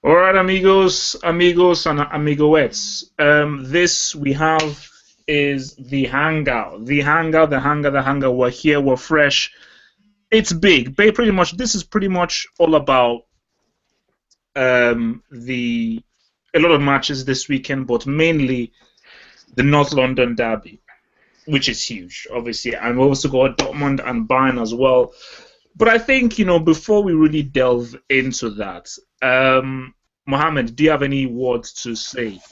All right, amigos, and amigoettes. This we have is the hangout. The hangout. We're here. We're fresh. It's big. Pretty much. This is pretty much all about the a lot of matches this weekend, but mainly the North London derby, which is huge, obviously, and we also got Dortmund and Bayern as well. But I think before we really delve into that, Mohammed, do you have any words to say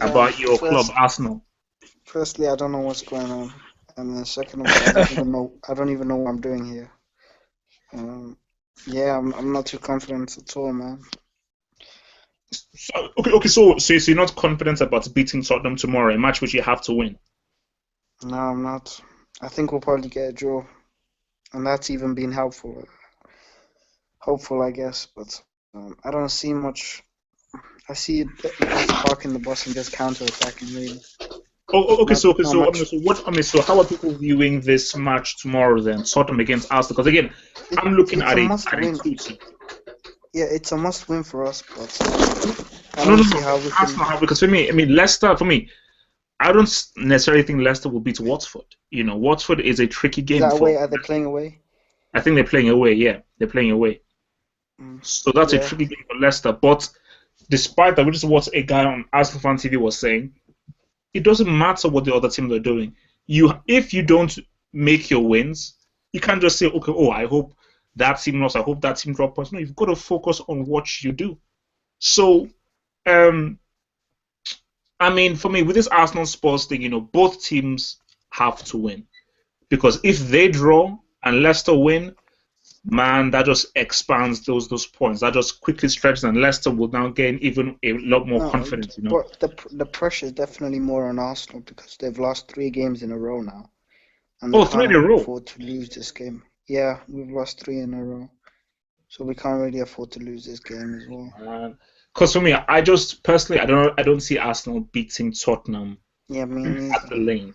about your club, First, Arsenal? firstly, I don't know what's going on, and then second of all, I don't even know. I don't even know what I'm doing here. Um, yeah, I'm not too confident at all, man. Okay. So you're not confident about beating Tottenham tomorrow, a match which you have to win. No, I'm not. I think we'll probably get a draw, and that's even been helpful, hopeful, I guess. But I don't see much. I see us parking the bus and just counter-attacking, really. Okay. Not, not much. So how are people viewing this match tomorrow then, Tottenham against Arsenal? Because again, It, I'm looking it's at a a must-win. two-team. Yeah, it's a must-win for us, but I No, don't no, see no. how we can. Arsenal, because for me, I mean Leicester. For me, I don't necessarily think Leicester will beat Watford. Watford is a tricky Is game that for. away? Are they playing away? I think they're playing away. Yeah, they're playing away. Mm, So that's a yeah. tricky game for Leicester. But despite that, which is what a guy on Arsenal Fan TV was saying, it doesn't matter what the other teams are doing. If you don't make your wins, you can't just say, okay, oh, I hope that team lost. I hope that team dropped points. No, you've got to focus on what you do. So, um, I mean, for me, with this Arsenal Spurs thing, both teams have to win because if they draw and Leicester win, man, that just expands those points. That just quickly stretches, and Leicester will now gain even a lot more No, confidence. but the pressure is definitely more on Arsenal because they've lost 3 games in a row now, and they Oh, three can't in a row. afford to lose this game. Yeah, we've lost 3 in a row, so we can't really afford to lose this game as well. Because for me, I just personally, I don't see Arsenal beating Tottenham Yeah, me at neither. the lane.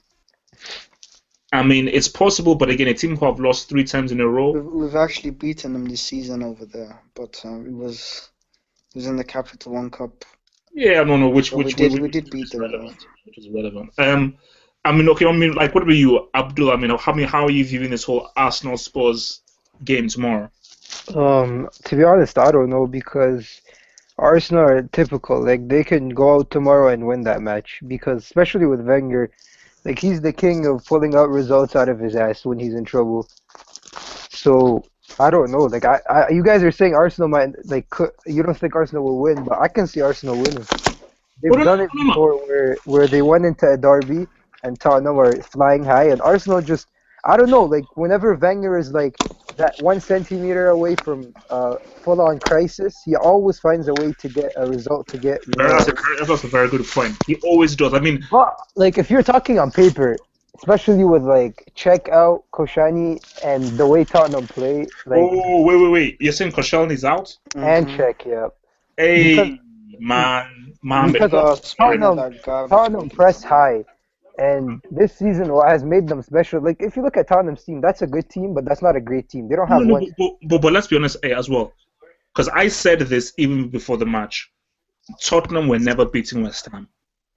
I mean, it's possible, but again, a team who have lost three times in a row. We've actually beaten them this season over there, but it was in the Capital One Cup, Yeah, no, no, which so we which did which, we which did beat is them though. relevant, which is relevant. I mean, okay, I mean, like, what about you, Abdul? I mean, how are you viewing this whole Arsenal Spurs game tomorrow? To be honest, I don't know because Arsenal are typical. Like they can go out tomorrow and win that match because especially with Wenger, like he's the king of pulling out results out of his ass when he's in trouble. So I don't know. Like you guys are saying Arsenal might you don't think Arsenal will win, but I can see Arsenal winning. Oh, They've no, no, done it no, no, before where they went into a derby and Tottenham were flying high and Arsenal just I don't know, like whenever Wenger is like that 1 centimeter away from full on crisis, he always finds a way to get a result to get, you know. that's a very good point. He always does. I mean, But like if you're talking on paper, especially with like check out Koshani and the way Tottenham play, like oh, wait. You're saying Koscielny's out? and Mm-hmm. check, yeah. Because Hey, man, Mohammed, because Us playing at Tottenham that garbage Tottenham pace. press high. And this season, what has made them special, like if you look at Tottenham's team, that's a good team, but that's not a great team. They don't no, have no, one. but let's be honest, as well, because I said this even before the match. Tottenham were never beating West Ham.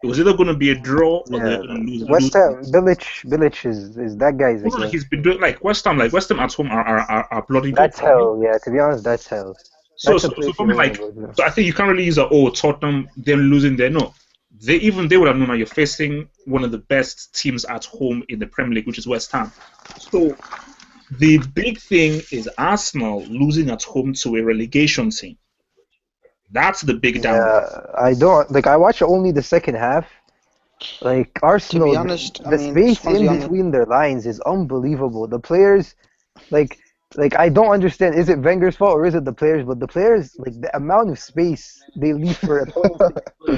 It was either going to be a draw or they're Yeah, going to lose. West Ham, Bilic is that guy's a No, no, game. he's been doing like West Ham at home are bloody good. That's hell. Yeah, to be honest, that's hell. So, That's a so, so place for you me, don't want like, to go to. so I think you can't really use Tottenham them losing there. No, they would have known that you're facing one of the best teams at home in the Premier League, which is West Ham. So the big thing is Arsenal losing at home to a relegation team. That's the big downgrade. Yeah, I don't like. I watch only the second half. Like To be Arsenal, honest, I the mean space in Swansea on between their lines is unbelievable. The players, like, like I don't understand. Is it Wenger's fault or is it the players? But the players, like the amount of space they leave for opponents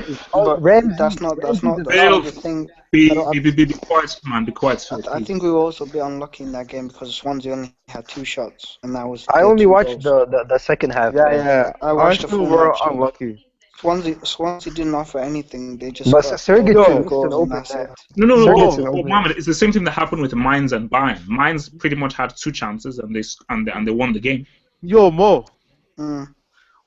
to score is But Ramsey. that's Ramsey's not is that's Bill, not awful. the thing. I be, don't. be, be, be quiet, man. Be quiet, I please. think we will also be unlucky in that game because Swansea only had 2 shots, and that was I their only two watched goals. the second half. Yeah, yeah. I watched the Arsenal full were match, and unlucky. Swansea didn't offer anything. They just But got Sergachev two Yo, missed an goals, and open that's net. it. No. Sergachev Mo, But open. Mohammed, it's the same thing that happened with Mainz and Bayern. Mainz pretty much had two chances and they won the game. yo, Mo. Mm.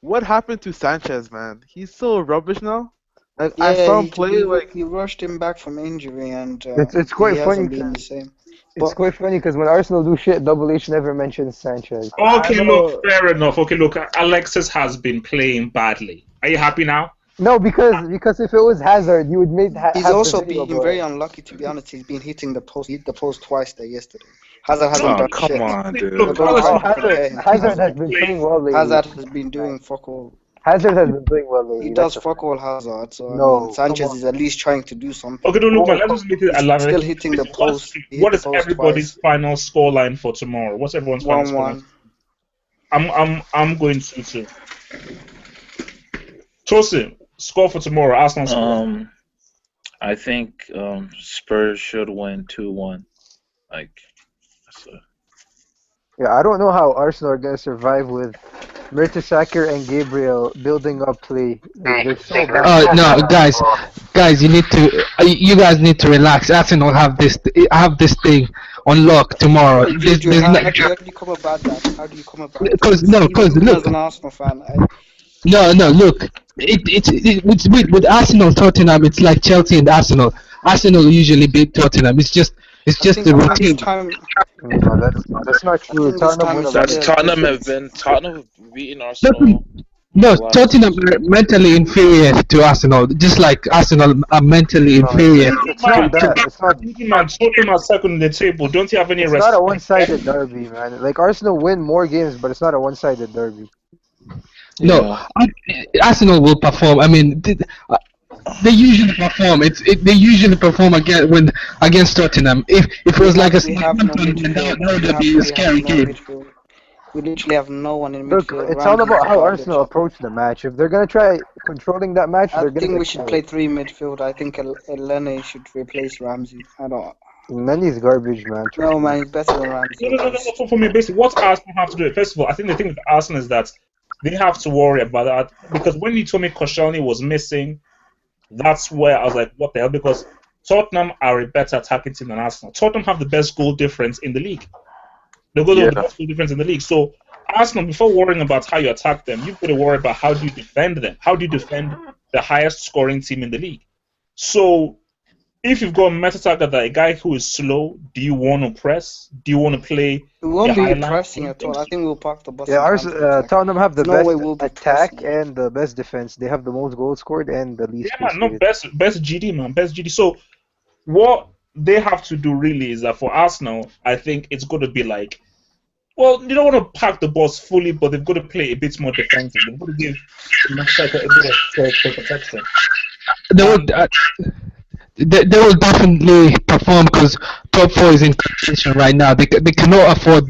what happened to Sanchez, man? He's so rubbish now. Like I Yeah, saw him play like he rushed him back from injury, and It's he quite funny hasn't been the 'cause same. it's But quite funny because when Arsenal do shit, Double H never mentions Sanchez. I Okay, look, know. fair enough. Okay, look, Alexis has been playing badly. Are you happy now? No, because if it was Hazard, you would he's have the also video been about very him. unlucky, to be honest. He's been hitting the post. He hit the post twice there yesterday. Hazard No, hasn't Oh, done come shit, on, so look, dude. don't Alex try Oh, and Hazard compare him to Hazard has has Hazard. been been playing. playing well lately. Hazard has been doing fuck all. Hazard has been playing well He lately. does That's a fuck fact. all Hazard. So I mean, No, come Sanchez on. is at least trying to do something. Okay, no, look, man, Oh, let's come just make it a He's line. still hitting the post. He hit What the is post everybody's twice. final scoreline for tomorrow? What's everyone's final scoreline? 1-1. I'm going to. Tosin, score for tomorrow. Arsenal score. I think Spurs should win 2-1. Like, so, Yeah, I don't know how Arsenal are gonna survive with Mertesacker and Gabriel building up play. Like they're so bad. No, guys, you guys need to relax. Arsenal have this thing on lock tomorrow. Hey, There's, Juju, there's not, how do you come about that? How do you come about that? cause no, cause Even look, as an Arsenal fan, no, look. It's with Arsenal Tottenham. It's like Chelsea and Arsenal. Arsenal usually beat Tottenham. It's just the I think this routine. time, No, that's not I true. think this Tottenham time win a is a lot of that's bit games. Tottenham have beaten Tottenham, Arsenal no, the Tottenham last. are mentally inferior to Arsenal, just like Arsenal are mentally No, inferior. it's not that. Tottenham are second in the table. Don't you have any It's not a respect? one-sided derby, man. Like Arsenal win more games, but it's not a one-sided derby. No, Yeah. Arsenal will perform. I mean, they usually perform. They usually perform against Tottenham. If it was like a we have no Southampton, then midfield. that We would be a absolutely have scary no game. midfield. We literally have no one in Look, midfield. it's all Ramsey is about how garbage. Arsenal approach the match. If they're gonna try controlling that match, I they're gonna think we get should killed. play three midfield. I think Elneny should replace Ramsey. I don't. Nenny's garbage, man. Trust No me. man, he's better than Ramsey. No. For me, basically, what Arsenal have to do. First of all, I think the thing with Arsenal is that they have to worry about that because when you told me Koscielny was missing, that's where I was like, what the hell? Because Tottenham are a better attacking team than Arsenal. Tottenham have the best goal difference in the league. They've got the best goal difference in the league. So Arsenal, before worrying about how you attack them, you've got to worry about how do you defend them. How do you defend the highest scoring team in the league? So if you've got Mertesacker, that a guy who is slow, do you want to press? Do you want to play We won't a high be line? pressing at all. I think we'll park the bus. Yeah, and counter-attack. Tottenham have the No way best we'll be attack pressing. and the best defense. They have the most goals scored and the least Yeah, man, no conceded. best GD, man, best GD. So what they have to do really is that for Arsenal, I think it's going to be like, well, you don't want to pack the bus fully, but they've got to play a bit more defensive. They've got to give Mertesacker a bit of protection. They would. They will definitely perform because top four is in contention right now. They cannot afford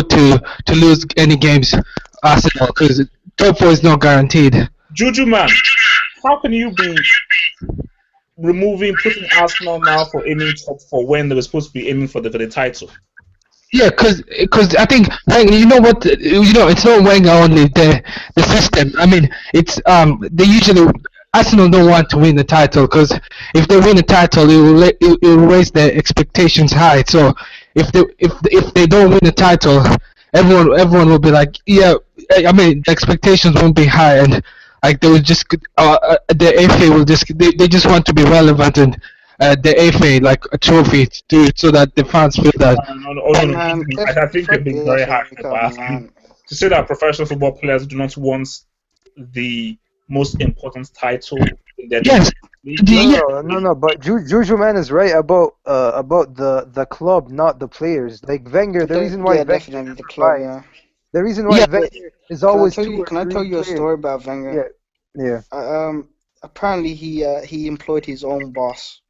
to lose any games. Arsenal because top four is not guaranteed. Juju, man, how can you be putting Arsenal now for aiming top four when they were supposed to be aiming for the title? Yeah, because I think you know what it's not Wenger only the system. I mean it's they usually Arsenal don't want to win the title because if they win the title it will raise their expectations high. So if they don't win the title, everyone will be like yeah. I mean the expectations won't be high and like they will just the FA will just they just want to be relevant and the FA like a trophy to so that the fans feel that. No. Man, I think you're fuck being the very FA harsh Cup, about asking man. to say that professional football players do not want the most important title in their Yes. league. No. But Juju man is right about the club, not the players. Like Wenger, the reason why Yeah, Wenger definitely the club. survives, Yeah. the reason why Yeah. Wenger is Can I always tell two you? or Can I tell three you a players. story about Wenger? Yeah. Apparently he employed his own boss.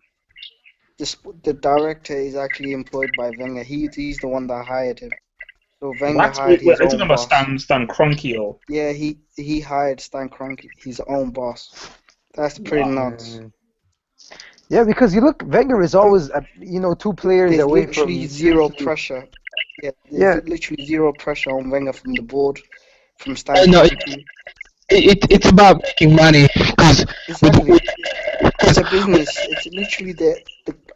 The director is actually employed by Wenger. He's the one that hired him. So Wenger What? hired Wait, his are you talking own about boss. Stan Kroenke or? Yeah, he hired Stan Kroenke, his own boss. That's pretty nuts. Yeah, because you look, Wenger is always two players There's away literally from zero seriously- pressure. Yeah, Yeah. there's literally zero pressure on Wenger from the board, from Stan No, Kroenke. it's about making money because Exactly. It's a business. It's literally the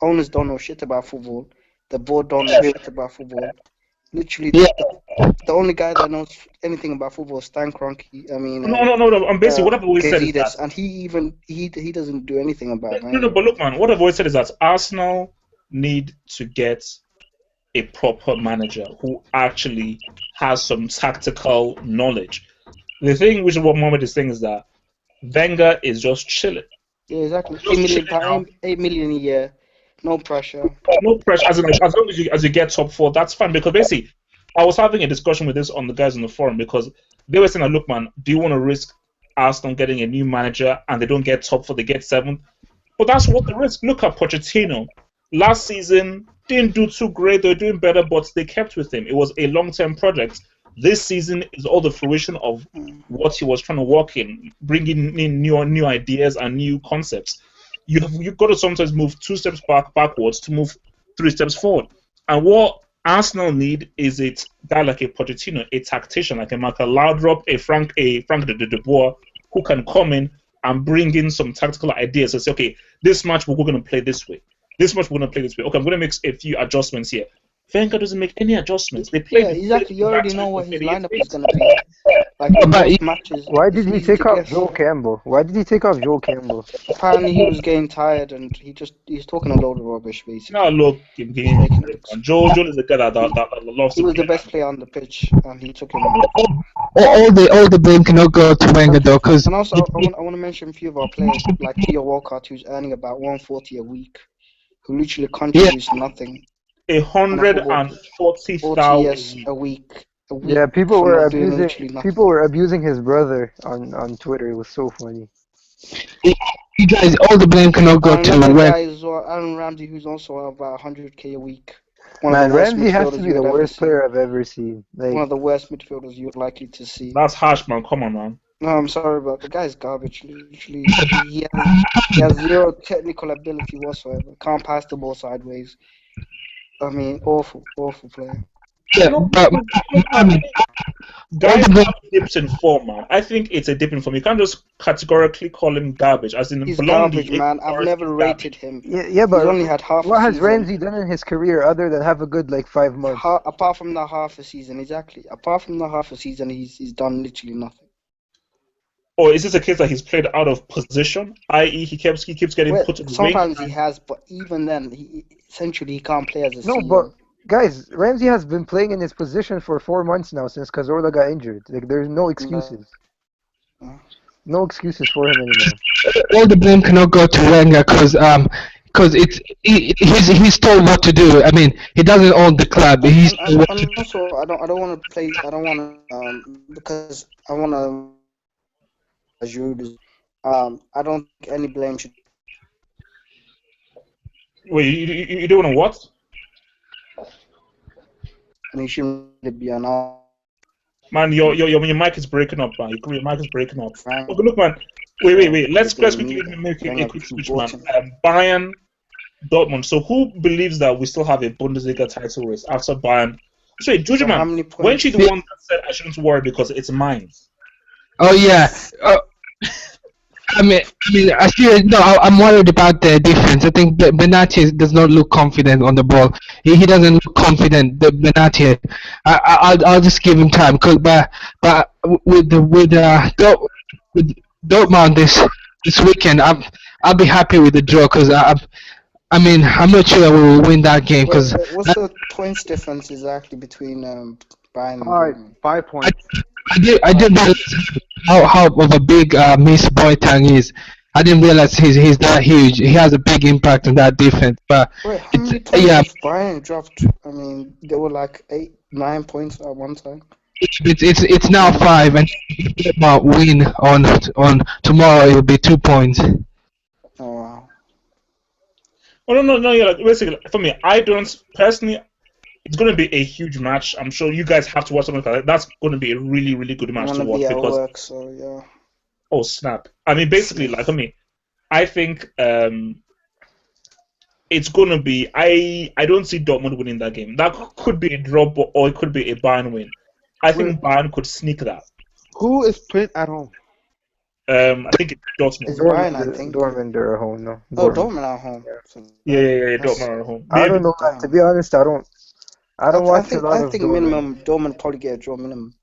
owners don't know shit about football. The board don't know shit about football. Literally, Yeah, the only guy that knows anything about football is Stan Kroenke. No. And basically, what I've always said is that Gazidis, and he doesn't do anything about no. Wenger. But look, man, what I've always said is that Arsenal need to get a proper manager who actually has some tactical knowledge. The thing, which is what Mohamed is saying, is that Wenger is just chilling. Yeah, exactly. Just 8 million chilling out. 8 million a year, no pressure. No pressure. As long as you get top four, that's fine. Because basically, I was having a discussion with this on the guys on the forum because they were saying, "Look, man, do you want to risk Arsenal getting a new manager and they don't get top four, they get seventh?" But that's what the risk. Look at Pochettino. Last season didn't do too great. They're doing better, but they kept with him. It was a long-term project. This season is all the fruition of what he was trying to work in, bringing in new ideas and new concepts. You've got to sometimes move 2 steps backwards to move 3 steps forward. And what Arsenal need is a guy like a Pochettino, a tactician like a Michael Laudrup, a Frank de Boer, who can come in and bring in some tactical ideas and say, okay, this match we're going to play this way. This match we're going to play this way. Okay, I'm going to make a few adjustments here. Wenger doesn't make any adjustments. They play. Yeah, exactly. You already know what his lineup is gonna be. Like but in but most matches. Why did it's he easy take to off guess. Joel Campbell? Why did he take off Joel Campbell? Apparently, he was getting tired, and he's talking a load of rubbish, basically. Now look, Joel is a guy that loves He to was the play. best player on the pitch, and he took him off. all the blame cannot go to Wenger though, because And also, I want to mention a few of our players, like Theo Walcott, who's earning about 140 a week, who literally contributes nothing. 40 140,000. years a week. Yeah, people for were not doing literally abusing nothing. people were abusing his brother on Twitter. It was so funny. you guys, all the blame cannot go And to another Wenger. guy is Aaron Ramsey, who's also about 100k a week. One of Man, the worst Ramsey has to midfielders be you the would ever worst see. player I've ever seen. One Like, of the worst midfielders you're likely to see. That's harsh, man. Come on, man. No, I'm sorry, but the guy's garbage. Literally, he has zero technical ability whatsoever. Can't pass the ball sideways. I mean, awful player. Yeah, but I mean, Guys have dips in form, man. I think it's a dip in form. You can't just categorically call him garbage, as in He's Blondie. garbage, man. I've never is rated him. yeah, but He's only had half what a has season. Ramsey done in his career other than have a good like 5 months? Apart from the half a season, exactly. Apart from the half a season, he's done literally nothing. Or is this a case that he's played out of position, i.e., he keeps getting Well, put in the wing? sometimes he has, but even then, essentially he can't play as a No, CM. but guys, Ramsey has been playing in his position for 4 months now since Cazorla got injured. Like, there's no excuses. No excuses for him anymore. all the blame cannot go to Wenger because he's told what to do. I mean, he doesn't own the club. He's told what to And also, I don't want to play. I don't want to because I want to. As you, I don't think any blame should. Wait, you don't want to what? And he shouldn't be an. Man, your mic is breaking up, man. Your mic is breaking up. Frank. Okay, look, man. Wait. Let's They quickly need make a Wenger quick to switch, bought man. him. Bayern, Dortmund. So who believes that we still have a Bundesliga title race after Bayern? Sorry, So how man. many Weren't points? you the one that said I shouldn't worry because it's mine? Oh yeah. I mean, I feel no. I'm worried about the defense. I think Benati does not look confident on the ball. He doesn't look confident. The Benati. I'll just give him time. But with Dortmund this weekend, I'll be happy with the draw because I'm not sure we will win that game because What's the points difference exactly between Bayern and Dortmund? 5 points. I didn't realize how of a big miss Boateng is. I didn't realize he's that huge. He has a big impact on that defense. But Wait, how many points yeah, have Bayern dropped? I mean, they were like 8-9 points at one time. it's now 5, and if Dortmund win on tomorrow, it will be 2 points. Oh wow. Oh no. Yeah, like, basically, for me, I don't personally. It's going to be a huge match. I'm sure you guys have to watch something like that. That's going to be a really, really good I match want to to watch be at because work, so yeah. oh snap! I mean, basically, like for me, I think it's going to be. I don't see Dortmund winning that game. That could be a draw, or it could be a Bayern win. I think Bayern could sneak that. Who is playing at home? I think it's Dortmund. It's Bayern, I think. Dortmund are at home, no. Oh, Dortmund at home. So Yeah, that's- Dortmund are at home. I don't know. To be honest, I don't I don't watch a lot I of think Dortmund. minimum Dortmund probably get a draw minimum.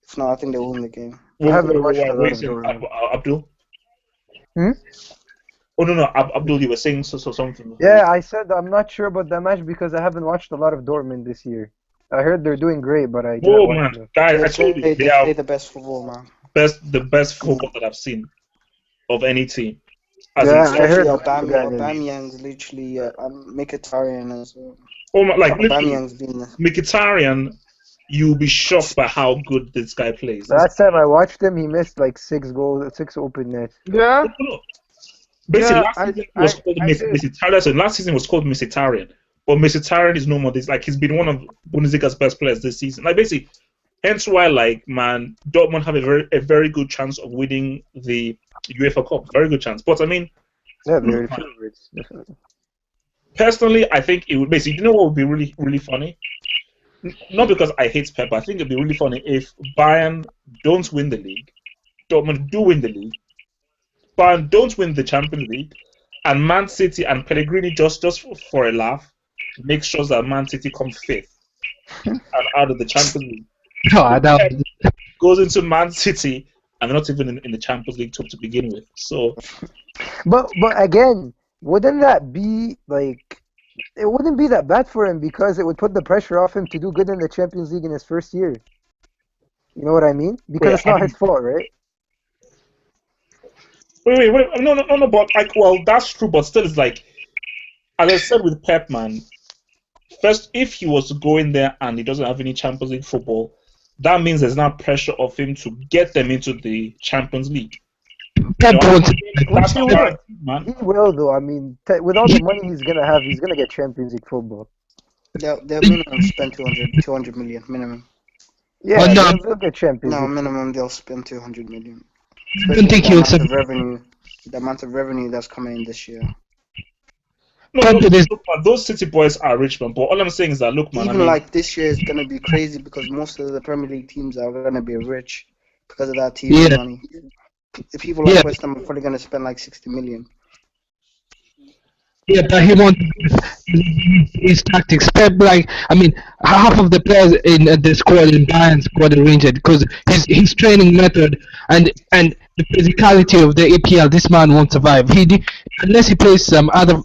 If not, I think they will win the game. I haven't watched a What are lot you of saying, Dortmund. Abdul? Hmm? Oh no, Abdul, you were saying so something. Yeah, I said I'm not sure about that match because I haven't watched a lot of Dortmund this year. I heard they're doing great, but I didn't Oh watch man, enough. guys, I told you they They are play the best football, man. the best football that I've seen of any team. As in, Yeah, I Especially heard Gundogan is. Aubameyang's literally Mkhitaryan as well. oh my, like literally, Aubameyang's been Mkhitaryan, you'll be shocked by how good this guy plays. Last time I watched him, he missed like 6 goals, 6 open nets. Yeah, No, basically, yeah, last season was called I did. Mkhitaryan. So last season was called Mkhitaryan, but Mkhitaryan is no more. This like he's been one of Bundesliga's best players this season. Like basically, hence why like man, Dortmund have a very good chance of winning the UEFA Cup. Very good chance. But I mean, Yeah, look, they're man, favorites, definitely. personally, I think it would basically. You know what would be really funny? Not because I hate Pep, but I think it'd be really funny if Bayern don't win the league, Dortmund do win the league, Bayern don't win the Champions League, and Man City and Pellegrini just for a laugh make sure that Man City come fifth and out of the Champions League. No, Pep goes into Man City and they're not even in the Champions League to begin with. So But again, wouldn't that be like? It wouldn't be that bad for him because it would put the pressure off him to do good in the Champions League in his first year. You know what I mean? Because wait, it's not his fault, right? wait, no, but like, well, that's true, but still, it's like, as I said with Pep, man. First, if he was to go in there and he doesn't have any Champions League football, that means there's not pressure of him to get them into the Champions League. Pep You know, wants that's He not will. guaranteed, man. He will, though. I mean, with all the money he's gonna have, he's gonna get Champions League football. They'll minimum spend 200 million minimum. Yeah, Oh, no. they'll get Champions No, League. minimum they'll spend 200 million. I don't Especially think the he'll amount of revenue, that's coming in this year. No, Pep is look, man, those City boys are rich, man. But all I'm saying is that, look, man, I Even mean, like this year is gonna be crazy because most of the Premier League teams are gonna be rich because of that TV Yeah. money. People like Yeah. West Ham are probably gonna spend like 60 million. Yeah, but he wants his tactics. Pep, like, I mean, half of the players in the squad in Bayern squad are injured because his training method and the physicality of the APL. This man won't survive. Unless he plays some other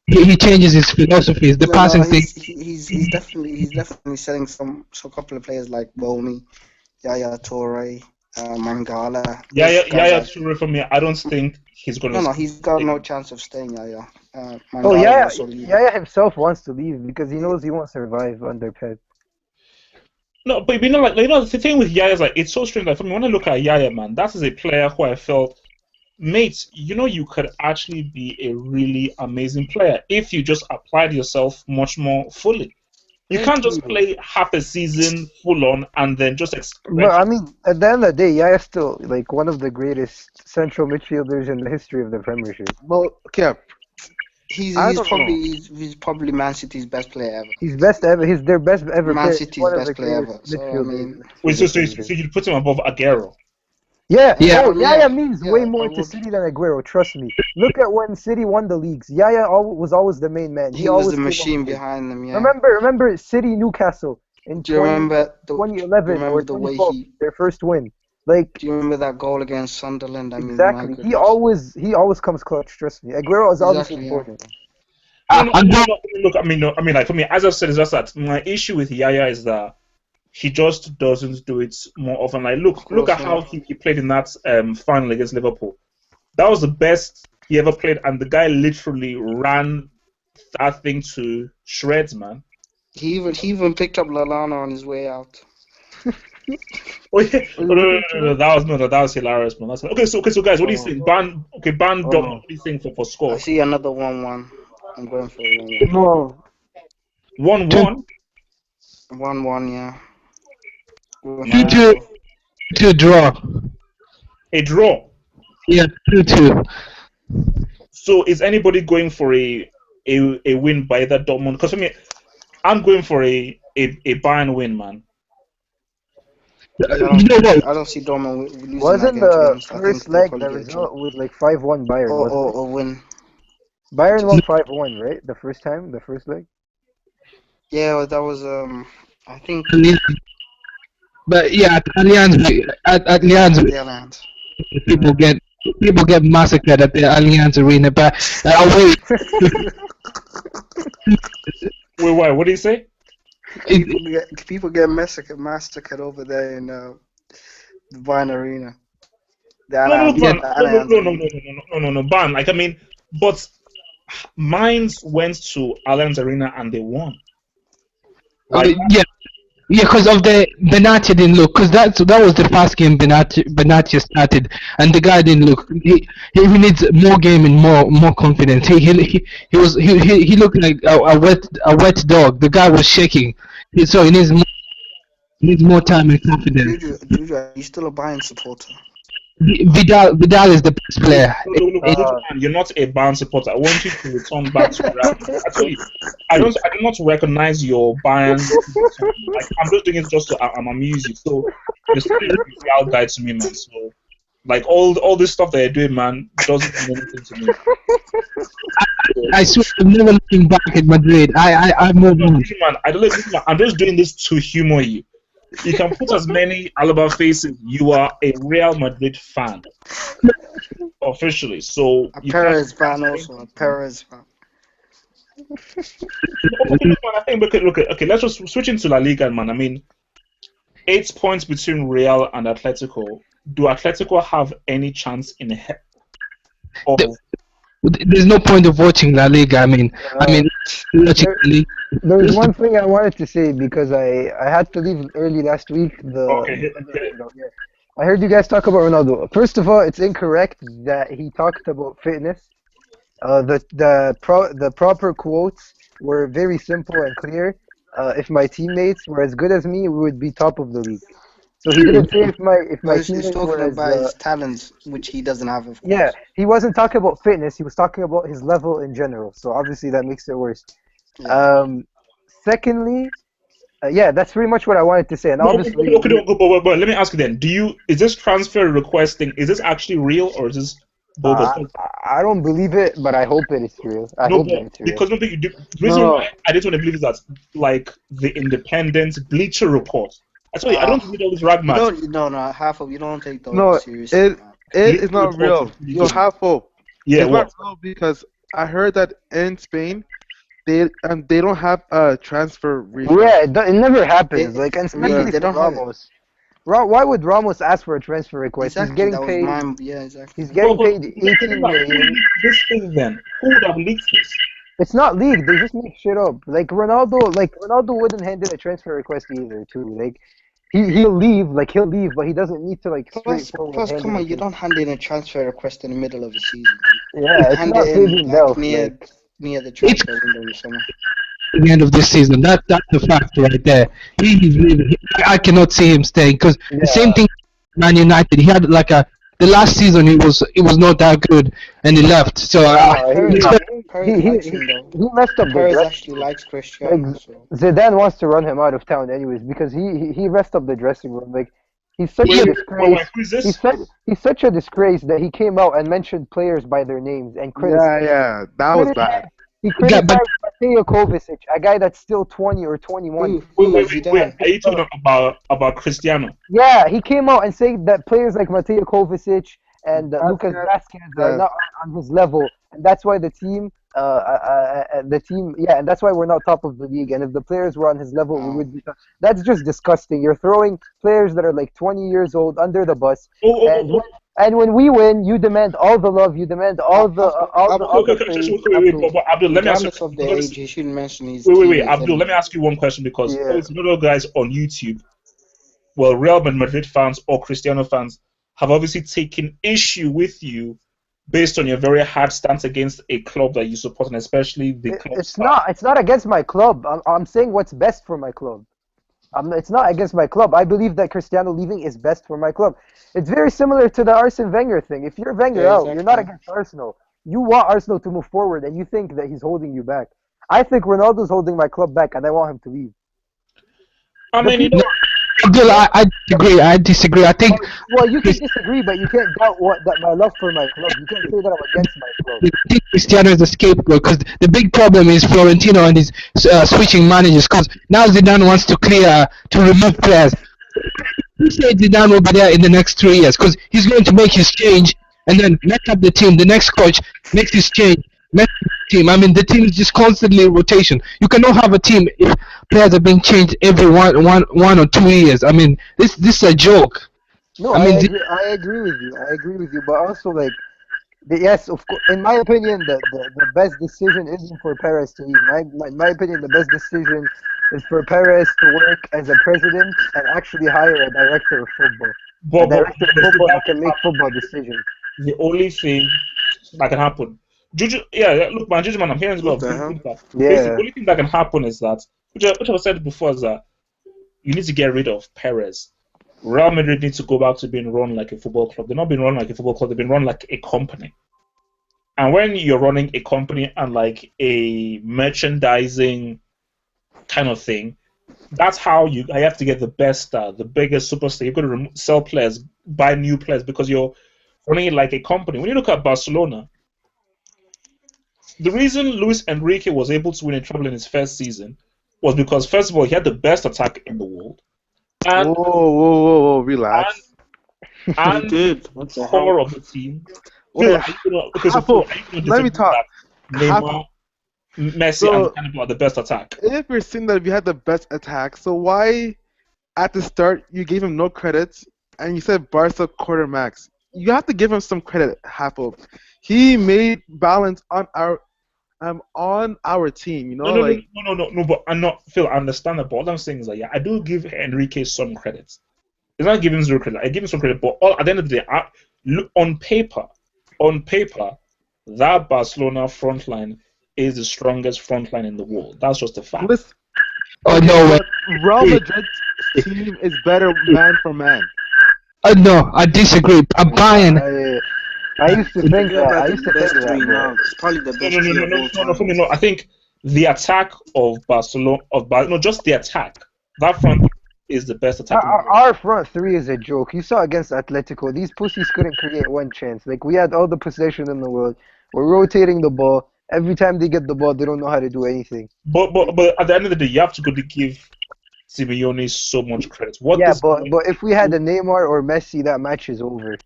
he changes his philosophies. The passing thing. He's definitely selling some couple of players like Bowley, Yaya Toure, Mangala. Yaya guys Toure for me, I don't think he's gonna. No, he's got no chance of staying, Yaya. Oh Mangala yeah, also leaving. Yaya himself wants to leave because he knows he won't survive under Pep. No, but you know, like you know, the thing with Yaya is like it's so strange. Like for me, when I look at Yaya, man, that is a player who I felt, mate, you know, you could actually be a really amazing player if you just applied yourself much more fully. You can't just play half a season full on and then just expect. But I mean, at the end of the day, Yaya's still like one of the greatest central midfielders in the history of the Premiership. Well, okay. He's I don't know. he's probably Man City's best player ever. He's best ever. He's their best ever Man player. City's One of best the player greatest ever. So, I midfielders. mean- Wait, so you'd put him above Aguero? Yeah, Yeah. oh, Yaya means Yeah, way I more to would. City than Aguero. Trust me. Look at when City won the leagues. Yaya was always the main man. He was always the came machine up with it. behind them. Yeah. Remember City Newcastle in Do you remember 2011 or the way 2012, their first win. Like Do you remember that goal against Sunderland? I mean, exactly, my he goodness. always comes clutch. Trust me. Aguero is obviously Exactly, yeah. important. Look, like for me, as I've said, it's just that my issue with Yaya is that he just doesn't do it more often. Like, look at how he played in that final against Liverpool. That was the best he ever played, and the guy literally ran that thing to shreds, man. He even picked up Lallana on his way out. Oh yeah, no, that was hilarious, man. Okay, so guys, what do you think? Ban Dortmund. What do you think for I score? see another 1-1. I'm going for a 1-1. No. 1-1. 1-1, yeah. Going Two for two two draw. A draw. Yeah, 2-2. So is anybody going for a win by that Dortmund? Because for me, I'm going for a Bayern win, man. I You know what? don't see Dortmund losing Wasn't that game, to be the honest. I think first they'll leg probably the get a draw. result with like 5-1 Bayern? Wasn't Or win. it? Bayern won 5-1, right? The first time, the first leg. Yeah, well, that was I think Allianz. But yeah, at yeah, Allianz, the Alliance. people get people get massacred at the Allianz Arena. But away, Wait, why? What did he say? it, People get massacred over there in the Bayern Arena, No, no, no, yeah, Ban. The No, no, Alliance no, no, no, Arena. no, no, no, no, no, Ban. Like, I mean, but Mines went to Allianz Arena and they won. Like, yeah. Yeah, because of the Benatia didn't look, because that was the first game Benatia started, and the guy didn't look. He needs more game and more confidence. He looked like a wet dog. The guy was shaking. So he needs more time and confidence. Juju, are you still a Bayern supporter? Vidal is the best player. look, Uh, man, you're not a Bayern supporter. I want you to return back to Real Madrid. I tell you, I do not recognize your Bayern. Like, I'm just doing it just to amuse you. So you're still a Real guy to me, man. So like all this stuff that you're doing, man, doesn't mean anything to me. So, I swear, I'm never looking back at Madrid. I move no, on. man, I don't listen, man, I'm just doing this to humor you. You can put as many Alaba faces. You are a Real Madrid fan officially, so A you can't. Perez fan also, a Perez fan. Okay, look, man, I think okay. Let's just switch into La Liga, man. I mean, 8 points between Real and Atletico. Do Atletico have any chance in of? There's no point of watching La Liga. I uh, mean, watching there, La Liga. there's one thing I wanted to say because I had to leave early last week. Okay, Yeah. I heard you guys talk about Ronaldo. First of all, it's incorrect that he talked about fitness. The proper quotes were very simple and clear. If my teammates were as good as me, we would be top of the league. So he didn't say if my He's teammates were talking as about his talents, which he doesn't have, of yeah, course. he wasn't talking about fitness. He was talking about his level in general. So obviously that makes it worse. Yeah. Um, secondly, yeah, that's pretty much what I wanted to say. And no, okay, obviously, but let me ask you then: is this transfer request thing? Is this actually real or is this bogus? uh, I don't believe it, but I hope it is real. I No, hope that but it's real. because no, the reason No, why I didn't want to believe is that like the Independent Bleacher Report. I tell you, I Uh, don't read all this rag you math. don't, no, no, half of you don't take no, those seriously, man. it Bleacher is not Report is real. pretty You good. have hope. Yeah, It's what? not real because I heard that in Spain they don't have a transfer refund. Yeah, it never happens. They Like, and really, especially they for don't have it. Ramos. Why would Ramos ask for a transfer request? He's Exactly, getting that was paid. mine. Yeah, exactly. He's getting paid Who 18 million. leaked this thing then? Who would have leaked this? It's not league. They just make shit up. Ronaldo wouldn't hand in a transfer request either, too. Like, he'll leave, but he doesn't need to like straightforward hand Come in a on, you transfer. don't hand in a transfer request in the middle of a season. Yeah, it's Hand it not in Fabian like Delph. Like, near the It's transfer window or something. the end of this season. That's the fact right there. He's leaving. I cannot see him staying because the same yeah, thing. Man United. He had like the last season. He was not that good, and he left. So no, it's Perez, very- Perez likes him though. he messed up the Perez dress. actually likes Like Cristiano, so Zidane wants to run him out of town anyways because he messed up the dressing room. Like he's such Wait, a wait, disgrace. who is this? He's such a disgrace that he came out and mentioned players by their names and Yeah, that was bad. he yeah, but criticized Mateo Kovacic, a guy that's still 20 or 21. who Zidane? Are you talking about Cristiano? Yeah, he came out and said that players like Mateo Kovacic and Lucas Vasquez, Vasquez are yeah. not on his level, and that's why yeah, and that's why we're not top of the league. And if the players were on his level, we Wow. would be top. That's just disgusting. You're throwing players that are like 20 years old under the bus, Oh, and when we win, you demand all the love, you demand all the praise. but Abdul, let me ask you Regardless of the because age, he shouldn't mention his wait, teammates Abdul, let me anymore. ask you one question because Yeah. some of the guys on YouTube, well, Real Madrid fans or Cristiano fans have obviously taken issue with you based on your very hard stance against a club that you support, and especially the club star. It's not against my club. I'm saying what's best for my club. It's not against my club. I believe that Cristiano leaving is best for my club. It's very similar to the Arsene Wenger thing. If you're Wenger Yeah, out, you're not exactly. against Arsenal. You want Arsenal to move forward, and you think that he's holding you back. I think Ronaldo's holding my club back, and I want him to leave. I mean, people- Abdul, I disagree. I disagree. I think Well, you can disagree, but you can't doubt my love for my club. You can't say that I'm against my club. I think Cristiano is the scapegoat because the big problem is Florentino and his switching managers. Because now Zidane wants to to remove players. Who said Zidane will be there in the next 3 years? Because he's going to make his change and then mess up the team. The next coach makes his change, mess up the team. I mean, the team is just constantly in rotation. You cannot have a team if players are being changed every 1 or 2 years. I mean, this is a joke. No, I I mean, agree. I agree with you. I agree with you. But also, like, yes, of course. In my opinion, the best decision isn't for Perez to leave. In my opinion, the best decision is for Perez to work as a president and actually hire a director of football. A director of football that can make football decisions. The only thing that can happen. Juju, yeah, look, man, Juju, man, I'm hearing a lot What of the good hell? feedback. Yeah. Basically, the only thing that can happen is that, which I said before, is that you need to get rid of Perez. Real Madrid needs to go back to being run like a football club. They're not being run like a football club. They've been run like a company. And when you're running a company and like a merchandising kind of thing, that's how you have to get the best star, the biggest superstar. You've got to sell players, buy new players because you're running it like a company. When you look at Barcelona, the reason Luis Enrique was able to win a treble in his first season was because, first of all, he had the best attack in the world, and Whoa, relax. He and did. What the core hell? of the team. Okay, Phil, are you gonna, okay, so Phil, Hapo, are you gonna let me disagree talk. that Neymar, Messi, So, and Cannibal are the best attack? if you're saying that we had the best attack, so why at the start you gave him no credit and you said Barca quarter max? You have to give him some credit, Hapo. He made balance on our team. You know, like No, but I'm not, Phil, I understand that, but all I'm saying is that, yeah, I do give Enrique some credit. It's not giving zero credit. I give him some credit, but at the end of the day, on paper, that Barcelona front line is the strongest front line in the world. That's just a fact. listen. oh Okay, no way. but Real Madrid's team is better man for man. No, I disagree. Bayern. I used to think Forget that. about I the used to best think three that, bro. now. It's probably the No, best no, no, three no, of no, all no, no, for time. me, no. I think the attack of Barcelona, no, just the attack. That front is the best attack in the world. Our front three is a joke. You saw against Atletico, these pussies couldn't create one chance. Like, we had all the possession in the world. We're rotating the ball. Every time they get the ball, they don't know how to do anything. But at the end of the day, you have to go to give Simeone so much credit. What Yeah, this but if we had a Neymar or Messi, that match is over.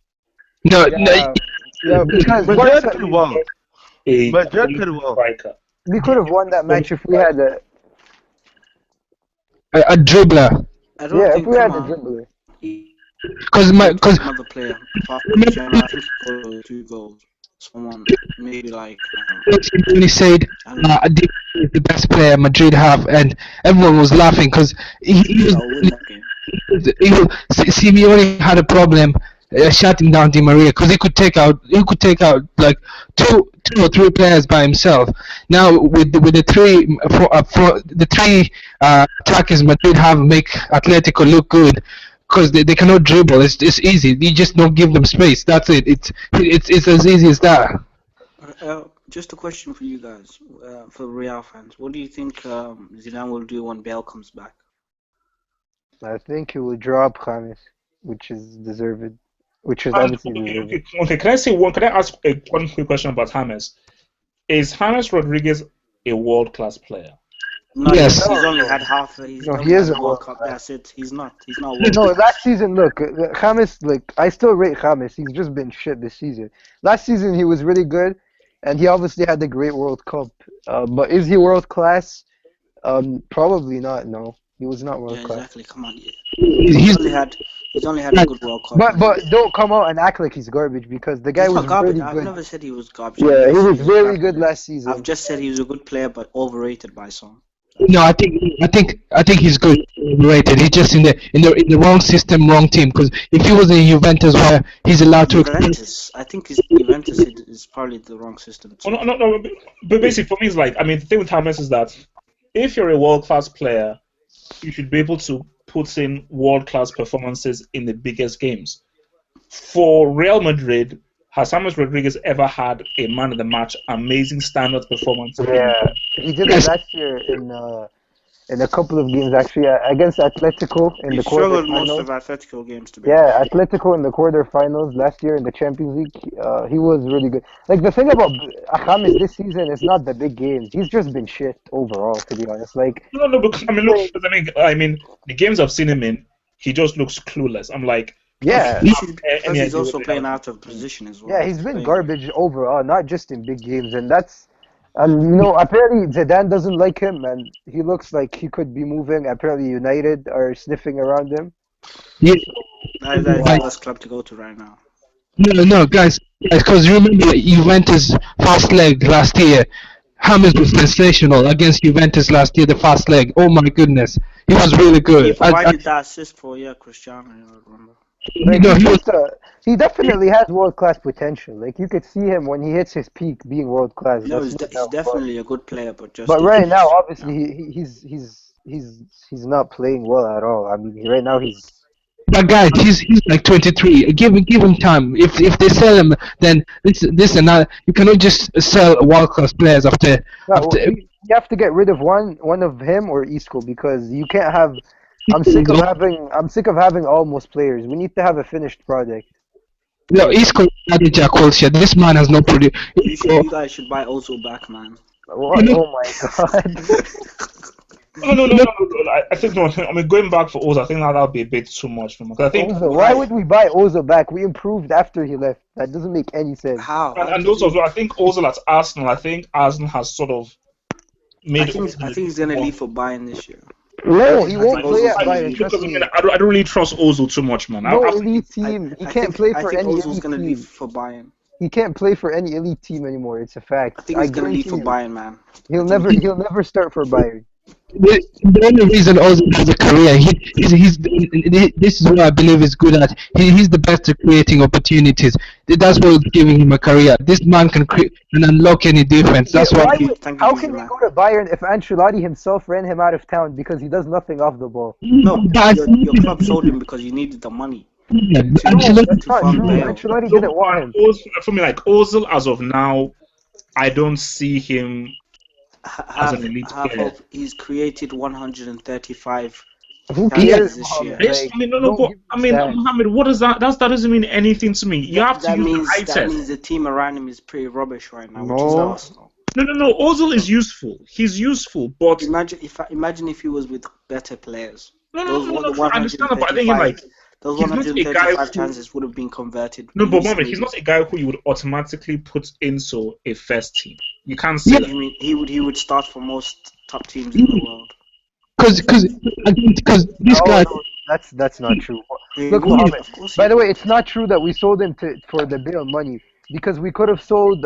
No, Yeah, Because Madrid Barca, could well. a Madrid quality could well. striker. we could have won that match if we had a a dribbler. I don't if think. we Come had a on. dribbler. Because Some other player apart from Cristiano, I think he scored 2 goals. Someone maybe like Simeone said I don't know. Adil is the best player Madrid have, and everyone was laughing because he was That will win that game. Simeone had a problem shutting down Di Maria because he could take out like two or three players by himself. Now with the three attackers Madrid have make Atletico look good because they cannot dribble. It's easy. You just don't give them space. That's it. It's as easy as that. Just a question for you guys, for Real fans. What do you think Zidane will do when Bale comes back? I think he will drop James, which is deserved. Which is And obviously deserved. okay. Can I ask one quick question about James? Is James Rodriguez a world-class player? No, Yes. he's only had half. He's No, only he had is the a World world Cup. class. That's it. He's not. He's not world No, class. last season, look, James, like, I still rate James. He's just been shit this season. Last season, he was really good, and he obviously had the great World Cup. But is he world class? Probably not. No, he was not world Yeah, class. exactly. Come on. He's He's only had a good World Cup. But don't come out and act like he's garbage because the guy He's was not garbage. really I've good. never said he was garbage. Yeah, I've he just said was he's really crap. good last season. I've just said he was a good player, but overrated by some. No, I think he's good. Rated. He's just in the wrong system, wrong team. Because if he was in Juventus, where he's allowed to. Juventus. I think Juventus is probably the wrong system. Oh, no. But basically, for me, it's like, I mean, the thing with James is that if you're a world-class player, you should be able to put in world-class performances in the biggest games. For Real Madrid, has James Rodriguez ever had a man of the match, amazing standard performance? Yeah, he did it last year in a couple of games actually against Atletico in He the struggled most quarterfinals. of Atletico games, to be Yeah, honest. Atletico in the quarterfinals last year in the Champions League, he was really good. Like the thing about James this season is not the big games. He's just been shit overall, to be honest. Like No, because I he's mean, look, playing, I mean, the games I've seen him in, he just looks clueless. I'm like, how do yeah, you He have should, because any he's idea what also the hell playing he's out of doing? position as yeah, well. he's been Playing, garbage overall, not just in big games, and you know apparently Zidane doesn't like him, and he looks like he could be moving. Apparently United are sniffing around him. Yeah, So that is the but worst club to go to right now. no, guys, because remember Juventus fast leg last year. James was sensational against Juventus last year. The fast leg. Oh my goodness, he was really He good. provided that assist for Cristiano. I remember. like No, he's he was. just he definitely has world class potential. Like you could see him when he hits his peak being world class. No, That's no he's doubt. definitely a good player, but just But right now, obviously, no. he's not playing well at all. I mean, right now he's But guys, he's like 23. Give him time. If they sell him, then this and that. You cannot just sell world class players after. we have to get rid of one of him or Isco because you can't have. I'm sick of having almost players. We need to have a finished project. No, Isco added Jack Wilshere. This man has no produce. Isco, You guys should buy Ozil back, man. What? Oh my god! No. I think no. I mean, going back for Oz, I think that'll be a bit too much for him. 'Cause I think, Ozil, why would we buy Ozil back? We improved after he left. That doesn't make any sense. How? and also, as well, I think Ozil at Arsenal. I think Arsenal has sort of made. I think he's gonna leave for Bayern this year. No, he won't think play at Ozil's gonna Bayern. leave. Trust Because I me. mean, I don't really trust Ozil too much, man. No I elite team. He can't play for any Ozil's elite gonna team. leave for Bayern. He can't play for any elite team anymore. It's a fact. I think he's gonna leave guarantee for you. Bayern, man. He'll never start for Bayern. the only reason Ozil has a career, this is what I believe is good at. He's the best at creating opportunities. That's what's giving him a career. This man can unlock any defense. That's Yeah, why. how can they go to Bayern if Ancelotti himself ran him out of town because he does nothing off the ball? No, But your club sold him because you needed the money. yeah, No, Ancelotti, that's not fund true. Bale. Ancelotti didn't want him. For me, like Ozil, as of now, I don't see him as an elite player. He's created 135 Who chances cares, this year. Mohammed? Yes, Like, I mean, no, don't but give me I mean, that. Mohammed, what is that? That doesn't mean anything to me. You have to That use means the eye that test. means the team around him is pretty rubbish right now, which is No. Arsenal. No. Ozil is useful. He's useful, but Imagine if he was with better players. no. Those I understand that, but I think like those he's not a guy 135 who- chances would have been converted. no, but Mohammed, easily. he's not a guy who you would automatically put into a first team. You can't say I that. mean, he would start for most top teams in the world. because this guy. No, that's not true. He Look, would, Mohammed, of course. by the way, it's not true that we sold him for the Bale money because we could have sold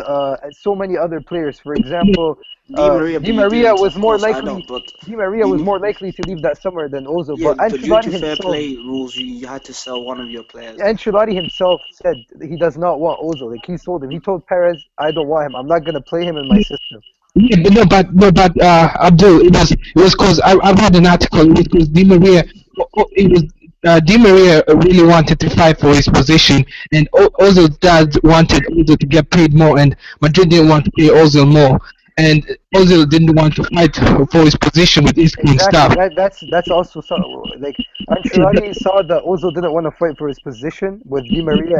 so many other players. For example, Di Maria, Di Maria was more I likely. know, but Di Maria was more likely to leave that summer than Ozil. yeah, But but due Ancelotti to fair himself, play rules, you had to sell one of your players. Ancelotti himself said he does not want Ozil. Like he sold him. He told Perez, "I don't want him. I'm not gonna play him in my system." Yeah, but Abdul, it was because I've read an article. It was Di Maria. It was Di Maria really wanted to fight for his position, and Ozil's dad wanted Ozil to get paid more, and Madrid didn't want to pay Ozil more, and Ozil didn't want to fight for his position with his and stuff. Exactly. That's also like Ancelotti saw that Ozil didn't want to fight for his position with Di Maria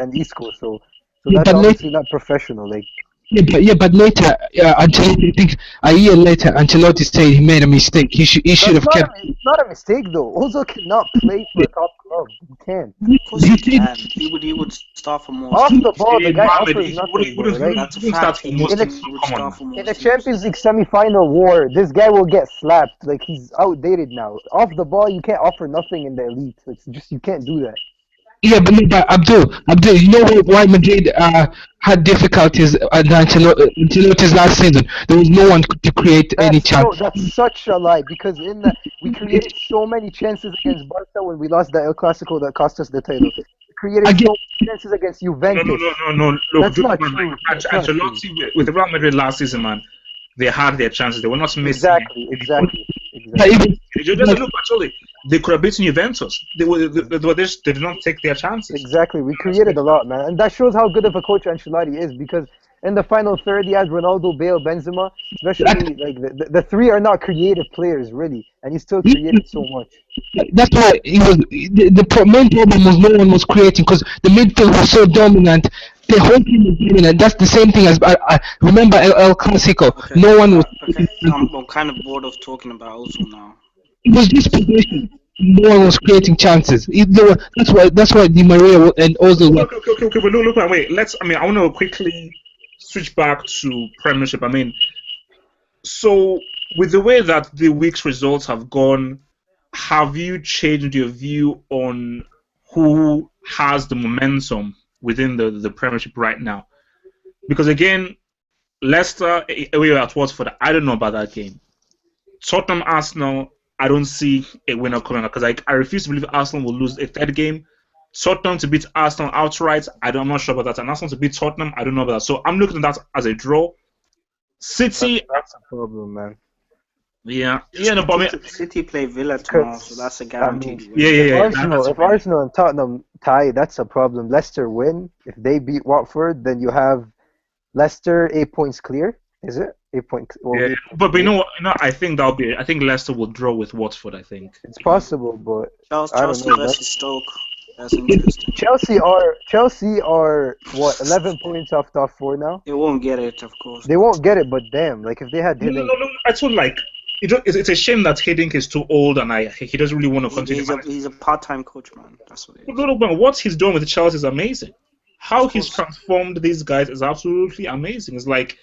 and Isco. So that's But obviously not professional. Like. But later, Ancelotti, I think a year later, Ancelotti said he made a mistake. He should have kept. It's not a mistake though. Ozil cannot play for a top club. He can't. Of course he can. He would start for most. Off the ball, the guy Mohammed, offers he nothing. wouldn't- bro, right? That's a Wouldn't fact. start for most In a- teams. He would Come on. start for most In a teams. Champions League semi-final war, this guy will get slapped. Like he's outdated now. Off the ball, you can't offer nothing in the elite. It's just you can't do that. Yeah, but Abdul, you know why Madrid had difficulties at Ancelotti's last season? There was no one to create any chance. That's such a lie because in that we created so many chances against Barca when we lost the El Clasico that cost us the title. We created Again- so many chances against Juventus. No. Look, That's not man, true. like, That's not true. Ancelotti with Real Madrid last season, man, they had their chances. They were not missing. Exactly. But even, Just look, actually, they could have beaten Juventus. They did not take their chances. Exactly. We created a lot, man. And that shows how good of a coach Ancelotti is because in the final third, he had Ronaldo, Bale, Benzema. Especially like the three are not creative players really, and he still created so much. That's why it was main problem was no one was creating because the midfield was so dominant. The whole team was dominant. That's the same thing as I remember El Clasico. Okay, No one was. okay. I'm kind of bored of talking about also now. It was just possession. No one was creating chances. That's why Di Maria and Ozil were. Okay, but look, wait. I want to quickly switch back to Premiership. So with the way that the week's results have gone, have you changed your view on who has the momentum within the Premiership right now? Because again, Leicester away at Watford, I don't know about that game. Tottenham, Arsenal, I don't see a winner coming up because I refuse to believe Arsenal will lose a third game. Tottenham to beat Arsenal outright, I'm not sure about that. And Arsenal to beat Tottenham, I don't know about that. So I'm looking at that as a draw. City, That's a problem, man. yeah, no, but I mean, City play Villa tomorrow, so that's a guaranteed win. yeah. If Arsenal and Tottenham tie, that's a problem. Leicester win. If they beat Watford, then you have Leicester 8 points clear. Is it 8 points? Yeah, but you know what? I think I think Leicester will draw with Watford. I think It's possible, but Chelsea know, versus Stoke. That's interesting. Chelsea are what 11 points off top four now. They won't get it, of course. They won't get it, but damn, like if they had Hiddink, no. I told it's a shame that Hiddink is too old and he doesn't really want to continue. He's a part-time coach, man. That's what it is. No, what he's doing with Chelsea is amazing. How he's transformed these guys is absolutely amazing. It's like,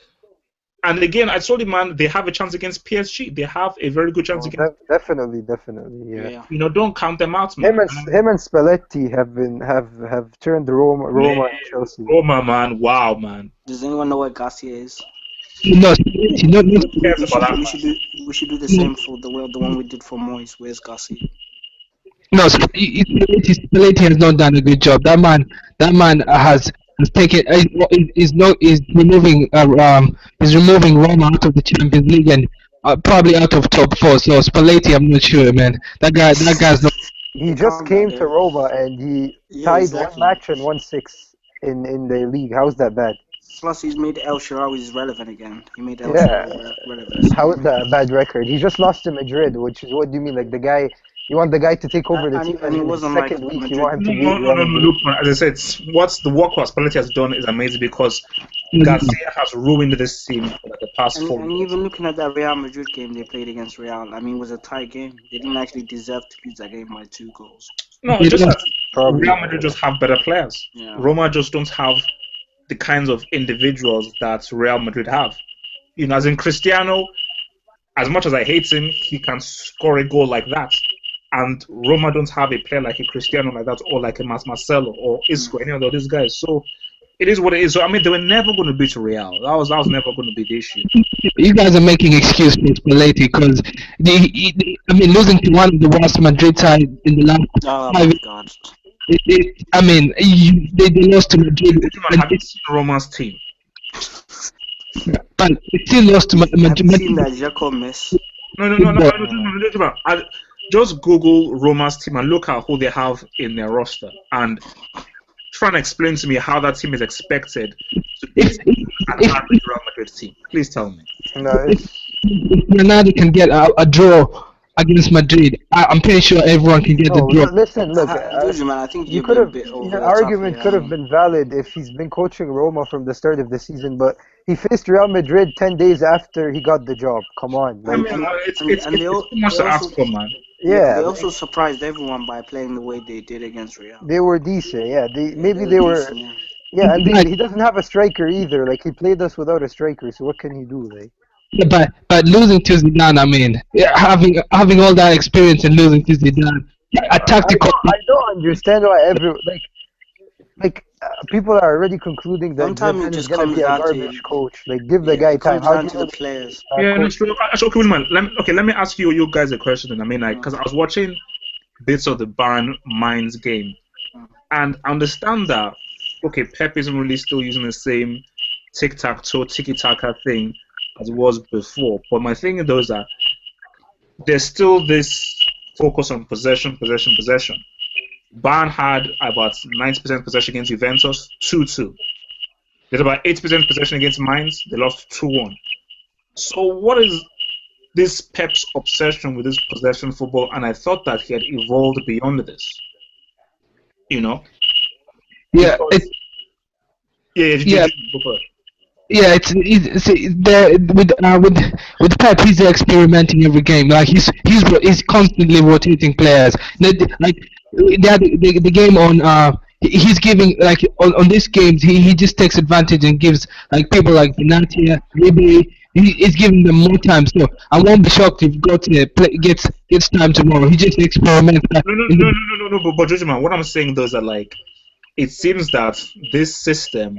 and again, I told you, man, they have a chance against PSG. They have a very good chance against. definitely, yeah. Don't count them out, man. Him and Spalletti have turned Roma and Chelsea. Roma, man, wow, man. Does anyone know where Garcia is? No, We should do the same for the one we did for Moyes. Where's Garcia? No, Spalletti has not done a good job. That man has taken is removing Roma out of the Champions League and probably out of top four. So Spalletti, I'm not sure, man. That guy's not. He just came to Roma and he tied one match and won 6 in the league. How's that bad? Plus, he's made El Shaarawy relevant again. He made El Shaarawy relevant. How is that a bad record? He just lost to Madrid, which is what do you mean? Like you want the guy to take over the team, and in the second week you want him to beat No. Look, man, as I said, what's the work Spalletti has done is amazing because Garcia has ruined this team for the past 4 years. And even looking at that Real Madrid game they played against Real, it was a tie game. They didn't actually deserve to lose that game by 2 goals. No, it's just that Real Madrid just have better players. Yeah. Roma just don't have the kinds of individuals that Real Madrid have. As in Cristiano, as much as I hate him, he can score a goal like that. And Roma don't have a player like a Cristiano like that, or like a Marcelo or Isco, any of these guys. So it is what it is. So they were never going to beat Real. That was never going to be the issue. You guys are making excuses for Spalletti because losing to one of the worst Madrid side in the last. Oh my God. They lost to Madrid. Have you seen Roma's team? But they still lost to Madrid. Have you seen that Jacob mess? No. Just Google Roma's team and look at who they have in their roster and try and explain to me how that team is expected to beat an average Real Madrid team. Please tell me. No, if Ronaldo can get a draw against Madrid, I'm pretty sure everyone can get the draw. Listen, look, I think you could have. Your argument could have been valid if he's been coaching Roma from the start of the season, but he faced Real Madrid 10 days after he got the job. Come on, it's too much to ask for, man. Yeah, they also surprised everyone by playing the way they did against Real. They were decent, yeah. They were. Yeah, and he doesn't have a striker either. Like he played us without a striker, so what can he do? Like. Yeah, but losing to Zidane, having all that experience and losing to Zidane, a tactical. I don't understand why people are already concluding that Zidane is going to be a garbage coach. Like, give the guy time. How do you the players? Okay, let me ask you guys a question. Because I was watching bits of the Bayern Mainz game, and I understand that. Okay, Pep isn't really still using the same tic-tac-toe, tiki-taka thing as it was before. But my thing though is that there's still this focus on possession. Bayern had about 90% possession against Juventus, 2-2. They had about 8% possession against Mainz. They lost 2-1. So what is this Pep's obsession with this possession football? And I thought that he had evolved beyond this. You know, Yeah, because yeah. go for it. Yeah, it's there with Pep. He's experimenting every game. Like he's constantly rotating players. Like the game on he's giving like on these games he just takes advantage and gives like people like Benatia, Ribery. He's giving them more time. So I won't be shocked if Götze gets time tomorrow. He just experiments. No. But Judgment, what I'm saying though is that like it seems that this system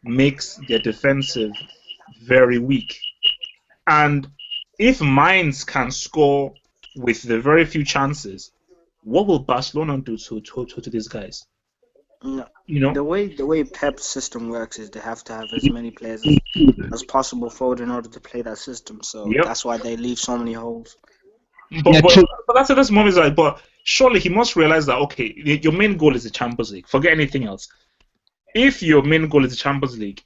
makes their defensive very weak. And if Mainz can score with the very few chances, what will Barcelona do to these guys? No. You know, The way Pep's system works is they have to have as many players as possible forward in order to play that system. So Yep. that's why they leave so many holes. but that's what this moment is like. But surely he must realize that okay, your main goal is the Champions League. Forget anything else. If your main goal is the Champions League,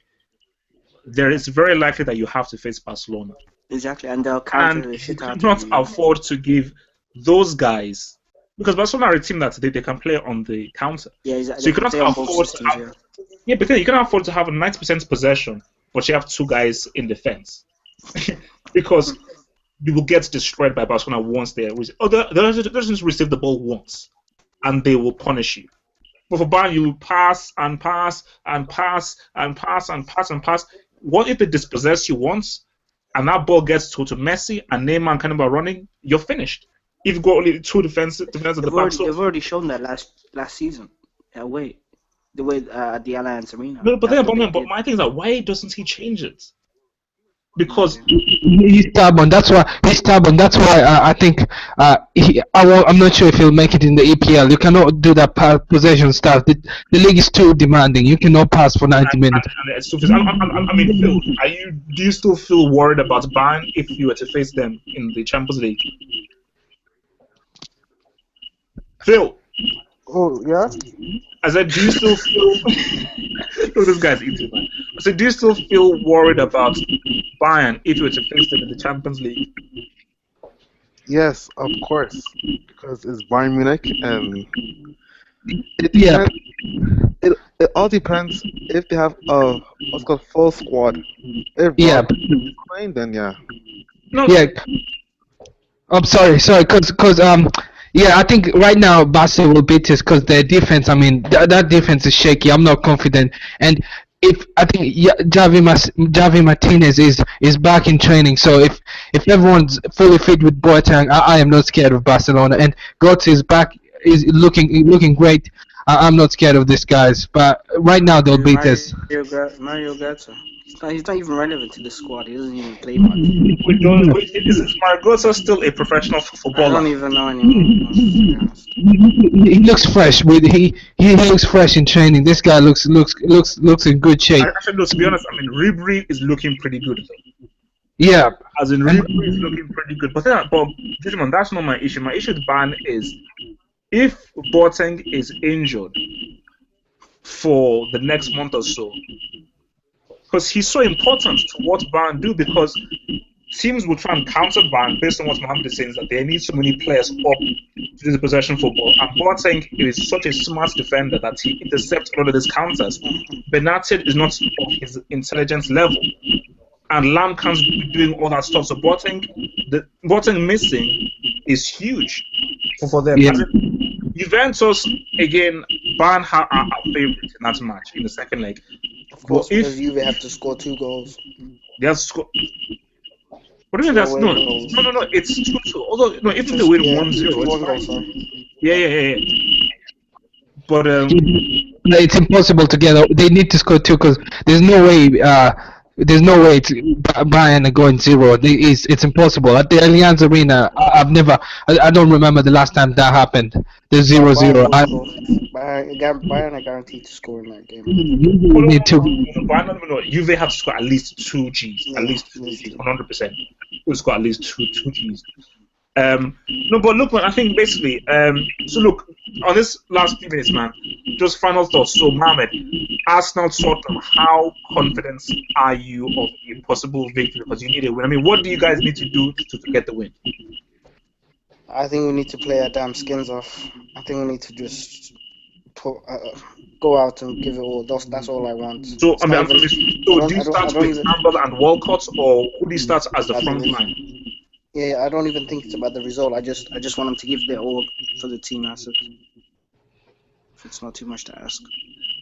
there is very likely that you have to face Barcelona. Exactly, and they'll counter And the you shit out cannot of you. afford to give those guys, because Barcelona are a team that they can play on the counter. Yeah, exactly. So you cannot They play on both afford to systems, have, but then you cannot afford to have a 90% possession, but you have two guys in defense, because you will get destroyed by Barcelona once they just receive the ball once, and they will punish you. But for Bayern, you pass and pass and pass and pass and pass and pass. What if they dispossess you once, and that ball gets to Messi and Neymar and Cannibal running? You're finished. If you've got only two defense at the back. They've already shown that last season. Wait, the way at the Allianz Arena. No, but That's what they but did. my thing is that why doesn't he change it? Because he's stubborn. That's why he's stubborn. That's why I think I'm not sure if he'll make it in the EPL. You cannot do that possession stuff. The league is too demanding. You cannot pass for 90 minutes. I mean, Phil, do you still feel worried about Bayern if you were to face them in the Champions League? Phil, Oh yeah. I said, do you still feel? Look, this guy's eating, man. I said, do you still feel worried about Bayern if you were to face them in the Champions League? Yes, of course, because it's Bayern Munich, and it Yeah. depends, it all depends if they have a what's called full squad. If Yeah. Robert is playing, then yeah. No, Yeah. I'm sorry, yeah, I think right now Barca will beat us because their defense. I mean, that defense is shaky. I'm not confident, and if I think Javi Martinez is back in training, so if everyone's fully fit with Boateng, I am not scared of Barcelona, and Götze is back, is looking great. I'm not scared of these guys, but right now they'll beat us. Mario Götze. He's not even relevant to the squad. He doesn't even play much. Is Margotsa still a professional I footballer? don't even know anymore. To be honest. He looks fresh. He looks fresh in training. This guy looks in good shape. Actually, no, to be honest, I mean, Ribery is looking pretty good, though. Yeah. As in, Ribery is looking pretty good. But gentlemen, that's not my issue. My issue with Bayern is if Boateng is injured for the next month or so, because he's so important to what Bayern do, because teams will try and counter Bayern based on what Mohamed is saying, is that they need so many players up to do the possession football. And Boateng is such a smart defender that he intercepts all of these counters. Benatia is not of his intelligence level. And Lam can't be doing all that stuff. So Boateng missing is huge for them. Yeah. Juventus, again, Bayern are favourite in that match in the second leg. Of course, Well, if- because Juve have to score 2 goals. They have to score. What do you mean that's no? It's 2-2. Although no, if they win 1-0, it's 1 goal, fine. sorry. Yeah. But It's impossible to get. They need to score 2 because there's no way. Bayern are going 0. It's impossible at the Allianz Arena. I don't remember the last time that happened. The 0-0. Bayern are guaranteed to score in that game. Need to. no, Juve have to score at least 2 Gs. At least 2 Gs, 100%. Will score at least two Gs. No, but look, man, I think basically, so look, on this last few minutes, man, just final thoughts. So, Mohamed, Arsenal, Tottenham, how confident are you of a possible victory? Because you need a win. I mean, what do you guys need to do to get the win? I think we need to play our damn skins off. I think we need to just go out and give it all. That's all I want. So, It's I mean, not even- so do you start with Campbell and Walcott, or who do you start as the front line? Yeah, I don't even think it's about the result. I just want them to give their all for the team asset. If it's not too much to ask.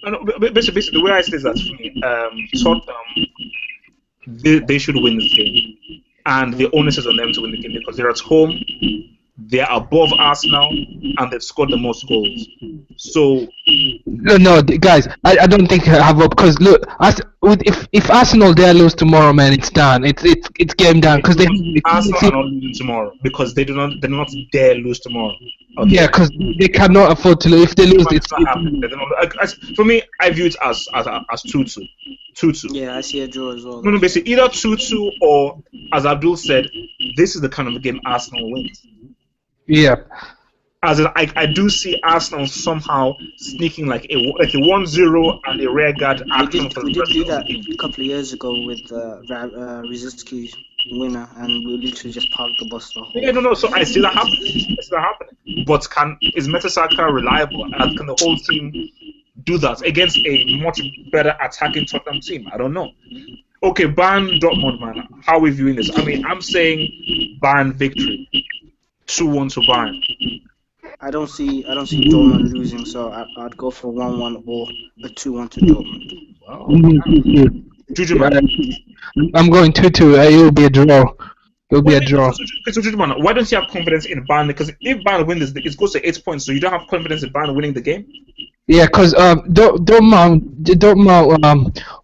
No, basically, the way I say is that for me, Tottenham, they should win this game, and the onus is on them to win the game because they're at home, they're above Arsenal, and they've scored the most goals. So No, guys, I don't think I have up because look, if Arsenal there lose tomorrow, man, it's done. It's game done because they Arsenal are not losing tomorrow because they do not dare lose tomorrow. Okay. Yeah, because they cannot afford to lose. If they lose, It's not happening. For me, I view it as 2-2. 2-2. Yeah, I see a draw as well. No, basically either 2-2 or, as Abdul said, this is the kind of game Arsenal wins. Yeah. As in, I do see Arsenal somehow sneaking like a 1-0 and a rear guard action for the We did rest do of the that game. a couple of years ago with Rizitsky winner, and we literally just parked the bus the whole. Yeah, no. So I see that happening. But is Mertesacker reliable? And can the whole team do that against a much better attacking Tottenham team? I don't know. Okay, Bayern Dortmund, man. How are we viewing this? I mean, I'm saying Bayern victory, 2-1 to Bayern. I don't see Dortmund losing, so I'd go for 1-1 or a 2-1 to Dortmund. Wow. Juju, man. I'm going 2-2. It will be a draw. It will be a draw. So, Juju, man, why don't you have confidence in Bayern? Because if Bayern wins this, it goes to 8 points. So you don't have confidence in Bayern winning the game? Yeah, because Dortmund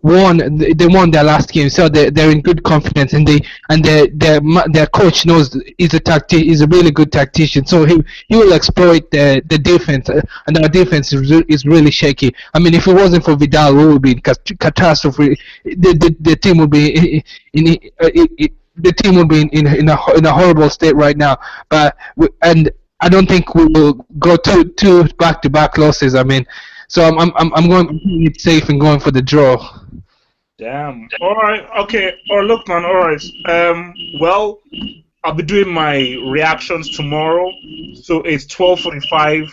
won. They won their last game, so they're in good confidence, and their coach knows he's a really good tactician. So he will exploit the defense, and our defense is really shaky. I mean, if it wasn't for Vidal, we would be in catastrophe. The team would be the team would be in a horrible state right now. And I don't think we will go two back-to-back losses. I mean, so I'm going to safe and going for the draw. Damn. All right. Okay. Or look, man. All right. Well, I'll be doing my reactions tomorrow. So it's 12:45.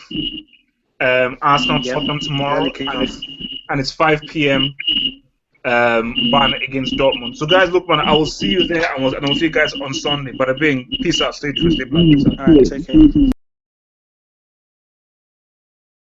Arsenal Tottenham tomorrow, and it's 5 p.m. Bayern against Dortmund. So guys, look, man. I will see you there, and I will see you guys on Sunday. But being peace out. Stay true. Stay black. Peace out. All right, take care.